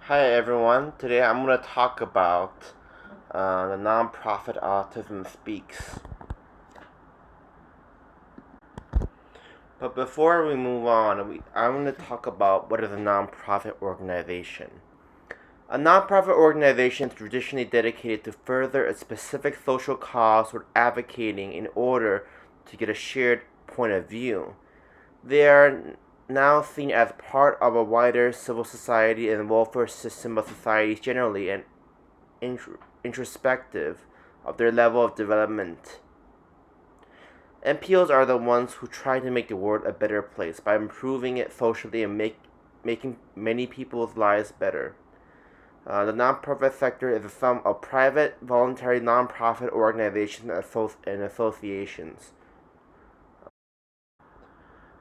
Hi everyone. Today I'm going to talk about the nonprofit Autism Speaks. But before we move on, I'm going to talk about what is a nonprofit organization. A nonprofit organization is traditionally dedicated to further a specific social cause or advocating in order to get a shared point of view. They are now seen as part of a wider civil society and welfare system of societies generally and introspective of their level of development. NPOs are the ones who try to make the world a better place by improving it socially and making many people's lives better. The nonprofit sector is a sum of private, voluntary nonprofit organizations and associations.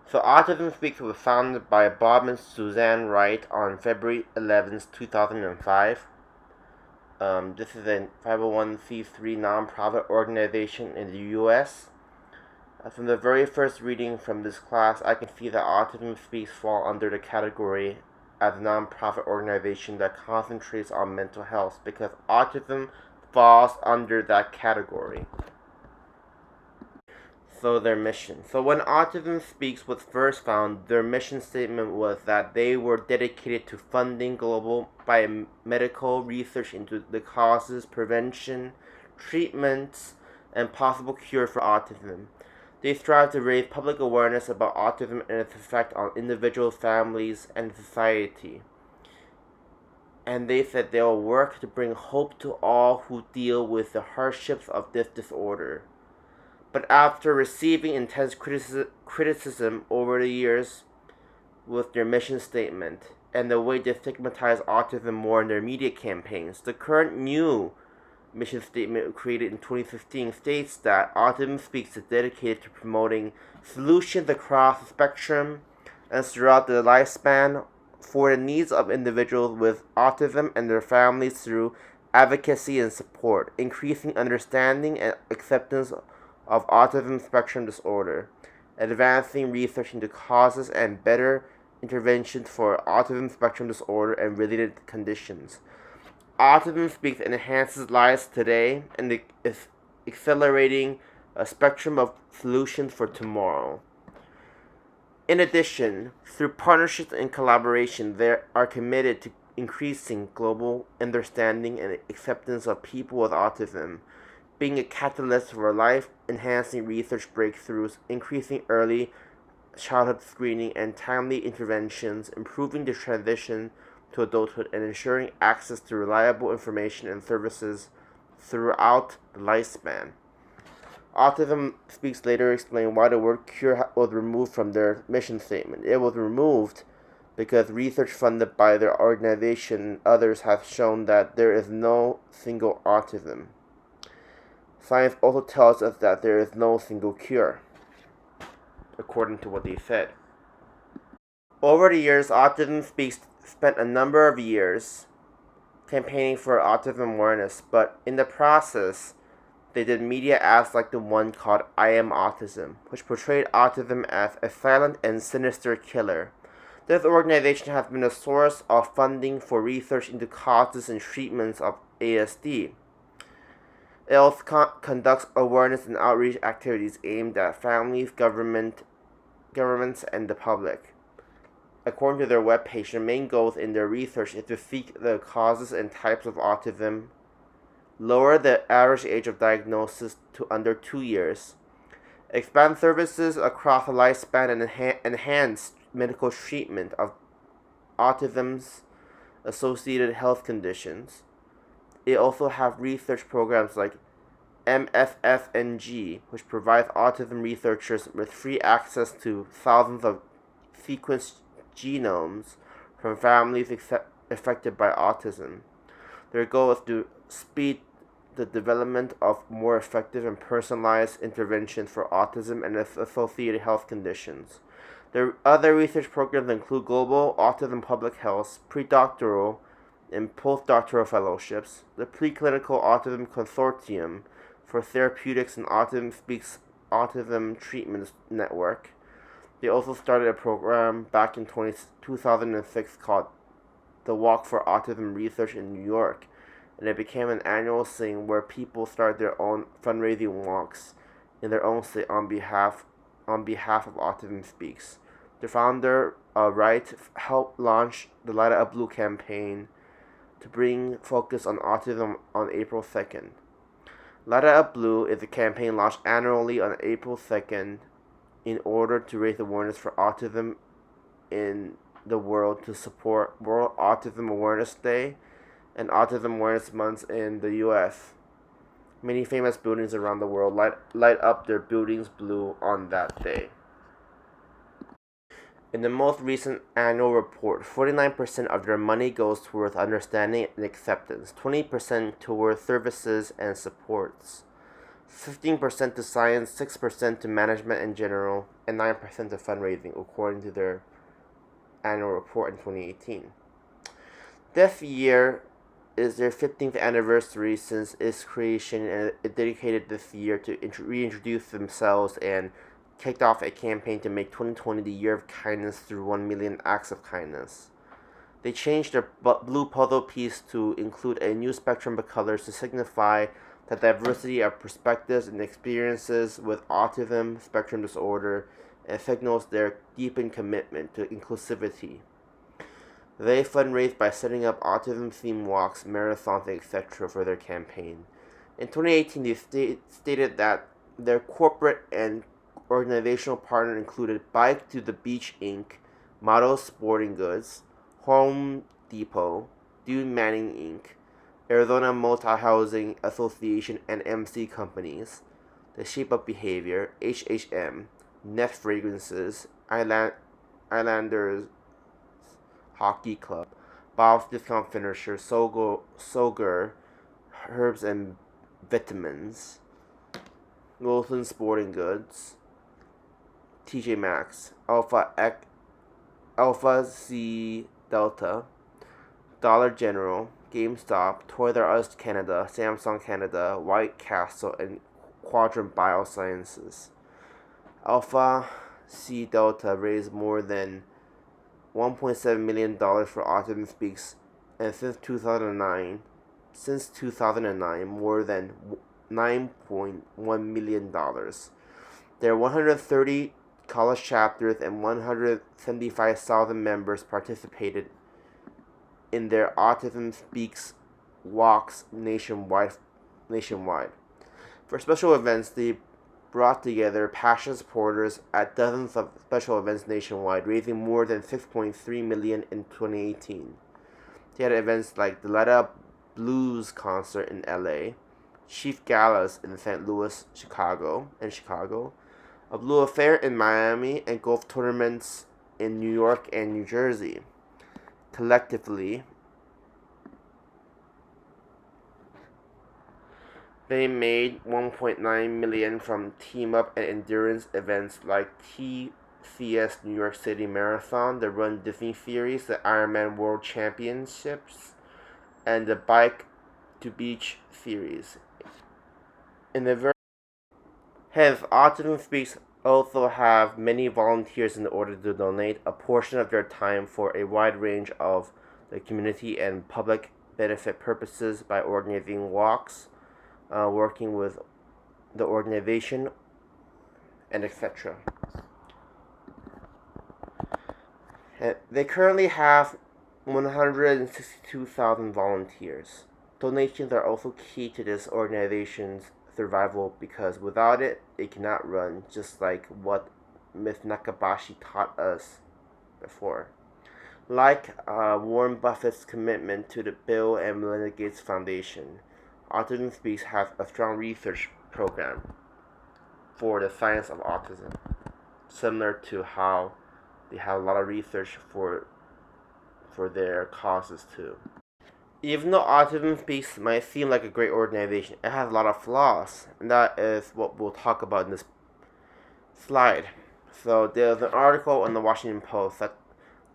So Autism Speaks was founded by Bob and Suzanne Wright on February 11th, 2005. This is a 501c3 nonprofit organization in the U.S. From the very first reading from this class, I can see that Autism Speaks fall under the category as a nonprofit organization that concentrates on mental health because autism falls under that category. So their mission. So when Autism Speaks was first found, their mission statement was that they were dedicated to funding global biomedical research into the causes, prevention, treatments, and possible cure for autism. They strive to raise public awareness about autism and its effect on individuals, families, and society. And they said they will work to bring hope to all who deal with the hardships of this disorder. But after receiving intense criticism over the years with their mission statement and the way they stigmatize autism more in their media campaigns, the current new mission statement created in 2015 states that Autism Speaks is dedicated to promoting solutions across the spectrum and throughout the lifespan for the needs of individuals with autism and their families through advocacy and support, increasing understanding and acceptance of autism spectrum disorder, advancing research into causes and better interventions for autism spectrum disorder and related conditions. Autism Speaks enhances lives today and is accelerating a spectrum of solutions for tomorrow. In addition, through partnerships and collaboration, they are committed to increasing global understanding and acceptance of people with autism, being a catalyst for life-enhancing research breakthroughs, increasing early childhood screening and timely interventions, improving the transition to adulthood, and ensuring access to reliable information and services throughout the lifespan. Autism Speaks later explained why the word cure was removed from their mission statement. It was removed because research funded by their organization and others have shown that there is no single autism. Science also tells us that there is no single cure, according to what they said. Over the years, Autism Speaks spent a number of years campaigning for autism awareness, but in the process, they did media ads like the one called I Am Autism, which portrayed autism as a silent and sinister killer. This organization has been a source of funding for research into causes and treatments of ASD. It also conducts awareness and outreach activities aimed at families, governments, and the public. According to their webpage, the main goals in their research is to seek the causes and types of autism, lower the average age of diagnosis to under 2 years, expand services across the lifespan, and enhance medical treatment of autism's associated health conditions. They also have research programs like MFFNG, which provides autism researchers with free access to thousands of sequenced genomes from families affected by autism. Their goal is to speed the development of more effective and personalized interventions for autism and its associated health conditions. Their other research programs include global autism public health, predoctoral and postdoctoral fellowships, the Preclinical Autism Consortium for Therapeutics and Autism Speaks Autism Treatment Network. They also started a program back in 2006 called the Walk for Autism Research in New York, and it became an annual thing where people start their own fundraising walks in their own state on behalf of Autism Speaks. The founder, Wright, helped launch the Light Up Blue campaign to bring focus on autism on April 2nd. Light Up Blue is a campaign launched annually on April 2nd in order to raise awareness for autism in the world to support World Autism Awareness Day and Autism Awareness Month in the U.S. Many famous buildings around the world light up their buildings blue on that day. In the most recent annual report, 49% of their money goes towards understanding and acceptance, 20% towards services and supports, 15% to science, 6% to management in general, and 9% to fundraising, according to their annual report in 2018. This year is their 15th anniversary since its creation, and it dedicated this year to reintroduce themselves and kicked off a campaign to make 2020 the year of kindness through 1 million acts of kindness. They changed their blue puzzle piece to include a new spectrum of colors to signify the diversity of perspectives and experiences with autism spectrum disorder, and signals their deepened commitment to inclusivity. They fundraised by setting up autism-themed walks, marathons, etc. for their campaign. In 2018, they stated that their corporate and organizational partner included Bike to the Beach Inc., Model Sporting Goods, Home Depot, Dune Manning Inc., Arizona Multi-Housing Association and MC Companies, The Shape of Behavior, HHM, Nest Fragrances, Islanders Hockey Club, Bob's Discount Finisher, Soger, Herbs and Vitamins, Wilson Sporting Goods, TJ Maxx, Alpha C Delta, Dollar General, GameStop, Toys R Us Canada, Samsung Canada, White Castle, and Quadrant Biosciences. Alpha C Delta raised more than $1.7 million for Autism Speaks, and since 2009, more than $9.1 million. There are 130 college chapters and 175,000 members participated in their Autism Speaks walks nationwide. For special events, they brought together passionate supporters at dozens of special events nationwide, raising more than $6.3 million in 2018. They had events like the Let Up Blues concert in LA, Chief Galas in St. Louis, Chicago, a Blue Affair in Miami, and golf tournaments in New York and New Jersey. Collectively, they made $1.9 million from team-up and endurance events like TCS New York City Marathon, the Run Disney Series, the Ironman World Championships, and the Bike to Beach Series. Hence, Autism Speaks also have many volunteers in order to donate a portion of their time for a wide range of the community and public benefit purposes by organizing walks, working with the organization, and etc. They currently have 162,000 volunteers. Donations are also key to this organization's survival because without it, it cannot run, just like what Ms. Nakabashi taught us before. Like Warren Buffett's commitment to the Bill and Melinda Gates Foundation, Autism Speaks has a strong research program for the science of autism, similar to how they have a lot of research for their causes too. Even though Autism Speaks might seem like a great organization, it has a lot of flaws, and that is what we'll talk about in this slide. So there's an article in the Washington Post that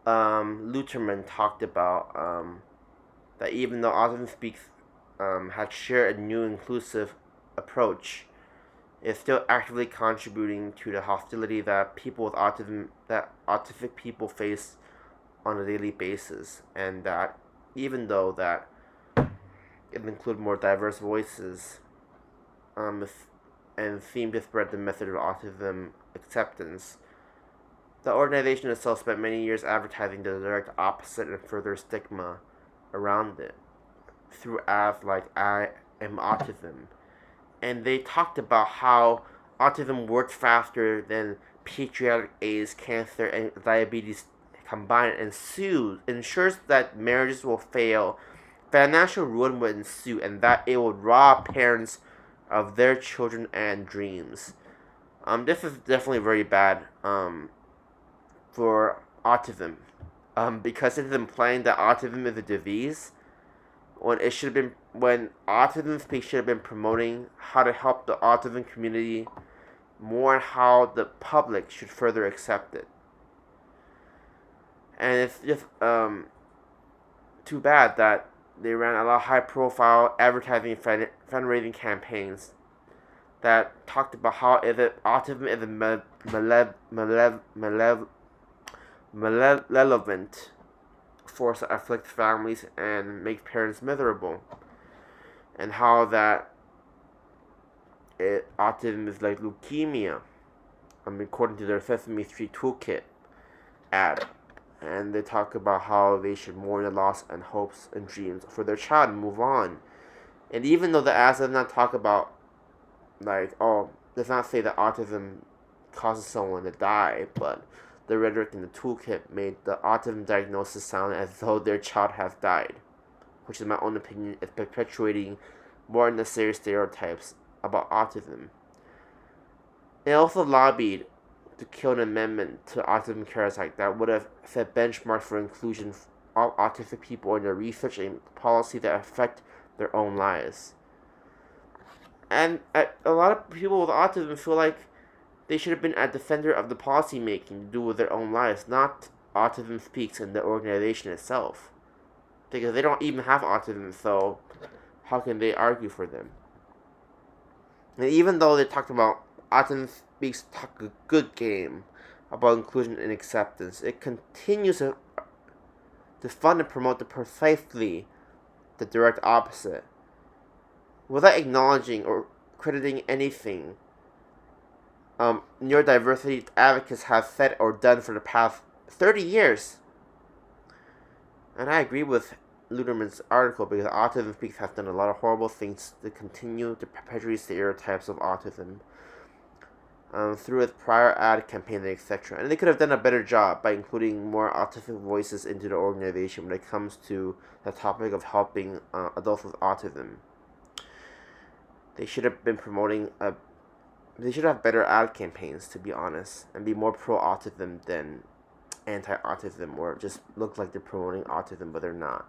Luterman talked about that even though Autism Speaks had shared a new inclusive approach, it's still actively contributing to the hostility that people with autism, that autistic people face on a daily basis, and that even though that it include more diverse voices, and seem to spread the message of autism acceptance. The organization itself spent many years advertising the direct opposite and further stigma around it through ads like "I am autism," and they talked about how autism works faster than pediatric AIDS, cancer, and diabetes combined, and ensures that marriages will fail, financial ruin will ensue, and that it will rob parents of their children and dreams. This is definitely very bad for autism, because it is implying that autism is a disease when Autism Speaks should have been promoting how to help the autism community more and how the public should further accept it. And it's just too bad that they ran a lot of high profile advertising fundraising campaigns that talked about how autism is a malevolent force that afflicts families and makes parents miserable, and how that autism is like leukemia, according to their Sesame Street Toolkit ad. And they talk about how they should mourn the loss and hopes and dreams for their child and move on. And even though the ad does not talk about, does not say that autism causes someone to die, but the rhetoric in the toolkit made the autism diagnosis sound as though their child has died, which in my own opinion is perpetuating more unnecessary stereotypes about autism. It also lobbied to kill an amendment to the Autism Cares Act that would have set benchmarks for inclusion of autistic people in their research and policy that affect their own lives. And a lot of people with autism feel like they should have been at the center of the policy making to do with their own lives, not Autism Speaks and the organization itself. Because they don't even have autism, so how can they argue for them? And even though they talked about Autism Speaks talk a good game about inclusion and acceptance, it continues to fund and promote precisely the direct opposite, without acknowledging or crediting anything neurodiversity advocates have said or done for the past 30 years. And I agree with Luderman's article because Autism Speaks has done a lot of horrible things to continue to perpetuate stereotypes of autism through its prior ad campaigns, etc. And they could have done a better job by including more autistic voices into the organization when it comes to the topic of helping adults with autism. They should have been they should have better ad campaigns, to be honest, and be more pro-autism than anti-autism, or just look like they're promoting autism, but they're not.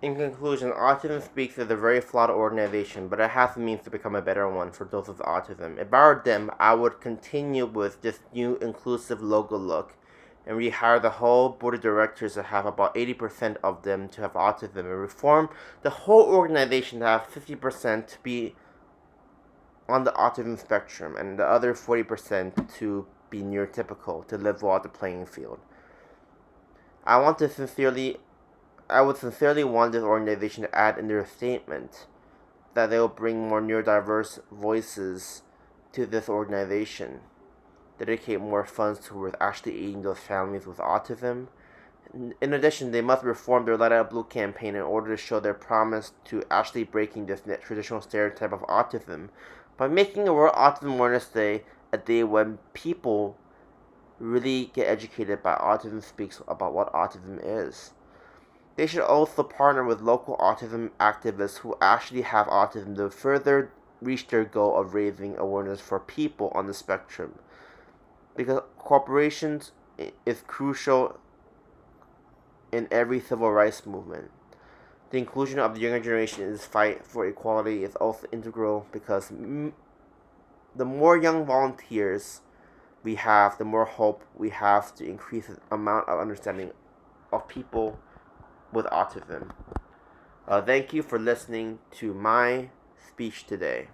In conclusion, Autism Speaks is a very flawed organization, but it has the means to become a better one for those with autism. If I were them, I would continue with this new inclusive logo look and rehire the whole board of directors to have about 80% of them to have autism, and reform the whole organization to have 50% to be on the autism spectrum and the other 40% to be neurotypical, to level out the playing field. I would sincerely want this organization to add in their statement that they will bring more neurodiverse voices to this organization, dedicate more funds towards actually aiding those families with autism. In addition, they must reform their Light Out Blue campaign in order to show their promise to actually breaking this traditional stereotype of autism by making a World Autism Awareness Day a day when people really get educated by Autism Speaks about what autism is. They should also partner with local autism activists who actually have autism to further reach their goal of raising awareness for people on the spectrum. Because cooperation is crucial in every civil rights movement. The inclusion of the younger generation in this fight for equality is also integral because the more young volunteers we have, the more hope we have to increase the amount of understanding of people with autism. Thank you for listening to my speech today.